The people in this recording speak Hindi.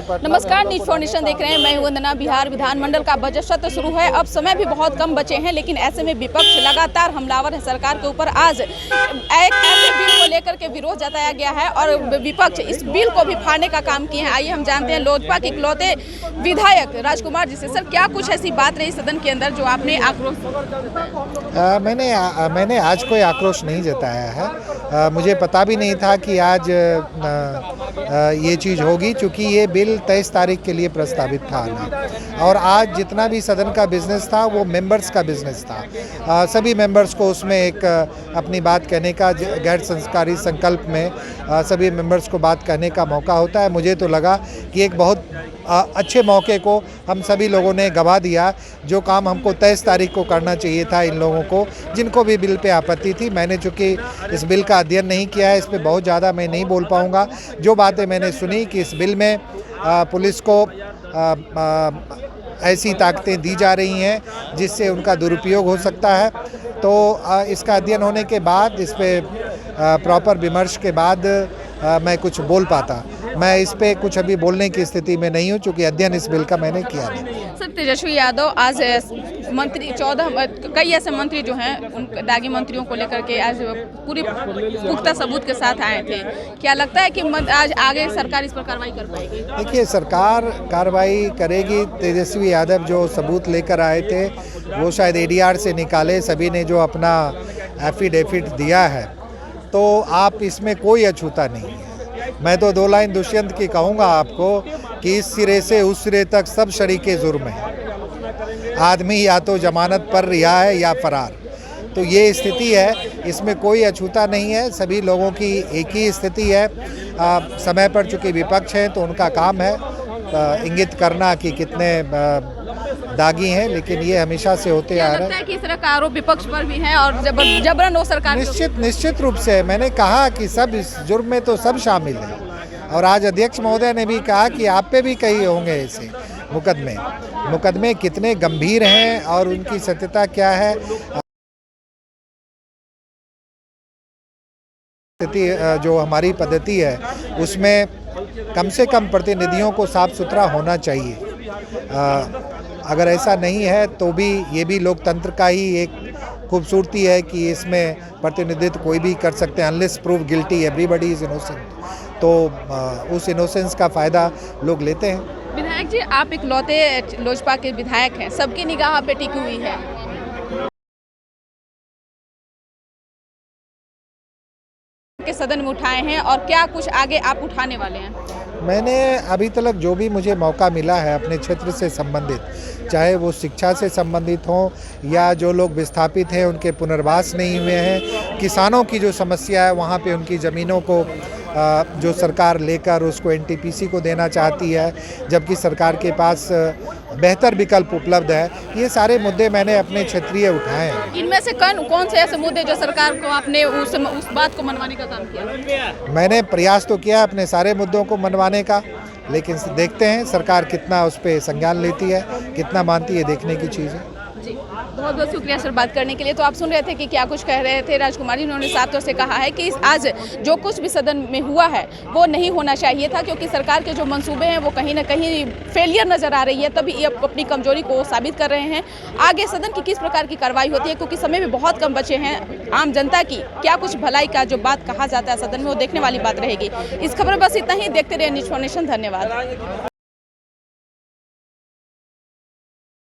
नमस्कार, न्यूज फाउंडेशन देख रहे हैं। मैं वंदना। बिहार विधानमंडल का बजट सत्र शुरू है। अब समय भी बहुत कम बचे हैं, लेकिन ऐसे में विपक्ष लगातार हमलावर है सरकार के ऊपर। आज एक ऐसे बिल को लेकर के विरोध जताया गया है और विपक्ष इस बिल को भी फाड़ने का काम किए हैं। आइए हम जानते हैं लोजपा के इकलौते विधायक राजकुमार जी से। सर, क्या कुछ ऐसी बात रही सदन के अंदर जो आपने आक्रोश? मैंने आज कोई आक्रोश नहीं जताया है। मुझे पता भी नहीं था कि आज ये चीज़ होगी, क्योंकि ये बिल 23 तारीख के लिए प्रस्तावित था ना। और आज जितना भी सदन का बिजनेस था वो मेंबर्स का बिजनेस था। सभी मेंबर्स को उसमें एक अपनी बात कहने का, गैर संस्कारी संकल्प में सभी मेंबर्स को बात कहने का मौका होता है। मुझे तो लगा कि एक बहुत अच्छे मौके को हम सभी लोगों ने गंवा दिया। जो काम हमको 23 तारीख को करना चाहिए था, इन लोगों को जिनको भी बिल पे आपत्ति थी। मैंने चूँकि इस बिल का अध्ययन नहीं किया है, इस पर बहुत ज़्यादा मैं नहीं बोल पाऊँगा। जो बातें मैंने सुनी कि इस बिल में पुलिस को ऐसी ताकतें दी जा रही हैं जिससे उनका दुरुपयोग हो सकता है, तो इसका अध्ययन होने के बाद, इस पर प्रॉपर विमर्श के बाद मैं कुछ बोल पाता। मैं इस पे कुछ अभी बोलने की स्थिति में नहीं हूँ, क्योंकि अध्ययन इस बिल का मैंने किया नहीं। सर, तेजस्वी यादव आज मंत्री 14 कई ऐसे मंत्री जो हैं उन दागी मंत्रियों को लेकर के आज पूरी पुख्ता सबूत के साथ आए थे। क्या लगता है कि आज आगे सरकार इस पर कार्रवाई कर पाएगी? देखिए, सरकार कार्रवाई करेगी। तेजस्वी यादव जो सबूत लेकर आए थे वो शायद ADR से निकाले, सभी ने जो अपना एफिडेविट दिया है, तो आप इसमें कोई अछूता नहीं है। मैं तो 2 लाइन दुष्यंत की कहूँगा आपको कि इस सिरे से उस सिरे तक सब शरीके जुर्म हैं। आदमी या तो जमानत पर रिहा है या फरार। तो ये स्थिति है, इसमें कोई अछूता नहीं है। सभी लोगों की एक ही स्थिति है। समय पर चूँकि विपक्ष हैं तो उनका काम है इंगित करना कि कितने दागी हैं, लेकिन ये हमेशा से होते आ रहा है कि इस तरह का आरोप विपक्ष पर भी है और जबरन वो सरकार निश्चित रूप से। मैंने कहा कि सब इस जुर्म में तो सब शामिल हैं, और आज अध्यक्ष महोदय ने भी कहा कि आप पे भी कई होंगे ऐसे मुकदमे कितने गंभीर हैं और उनकी सत्यता क्या है। जो हमारी पद्धति है उसमें कम से कम प्रतिनिधियों को साफ सुथरा होना चाहिए। अगर ऐसा नहीं है तो भी ये भी लोकतंत्र का ही एक खूबसूरती है कि इसमें प्रतिनिधित्व कोई भी कर सकते हैं। Unless prove guilty everybody is innocent. तो उस इनोसेंस का फ़ायदा लोग लेते हैं। विधायक जी, आप इकलौते लोजपा के विधायक हैं, सबकी निगाह पे टिकी हुई है। के सदन में उठाए हैं और क्या कुछ आगे आप उठाने वाले हैं? मैंने अभी तक जो भी मुझे मौका मिला है अपने क्षेत्र से संबंधित, चाहे वो शिक्षा से संबंधित हो या जो लोग विस्थापित हैं उनके पुनर्वास नहीं हुए हैं, किसानों की जो समस्या है वहाँ पे उनकी ज़मीनों को जो सरकार लेकर उसको NTPC को देना चाहती है, जबकि सरकार के पास बेहतर विकल्प उपलब्ध है, ये सारे मुद्दे मैंने अपने क्षेत्रीय उठाए हैं। इनमें से कौन से ऐसे मुद्दे जो सरकार को आपने उस बात को मनवाने का काम किया? मैंने प्रयास तो किया अपने सारे मुद्दों को मनवाने का, लेकिन देखते हैं सरकार कितना उस पर संज्ञान लेती है, कितना मानती है, देखने की चीज़ है। जी, बहुत बहुत शुक्रिया सर बात करने के लिए। तो आप सुन रहे थे कि क्या कुछ कह रहे थे राजकुमार जी। उन्होंने साफ तौर से कहा है कि आज जो कुछ भी सदन में हुआ है वो नहीं होना चाहिए था, क्योंकि सरकार के जो मंसूबे हैं वो कहीं ना कहीं फेलियर नजर आ रही है, तभी ये अपनी कमजोरी को साबित कर रहे हैं। आगे सदन की किस प्रकार की कार्रवाई होती है, क्योंकि समय भी बहुत कम बचे हैं। आम जनता की क्या कुछ भलाई का जो बात कहा जाता है सदन में, वो देखने वाली बात रहेगी। इस खबर बस इतना ही। देखते रहिए न्यूज फाउंडेशन। धन्यवाद।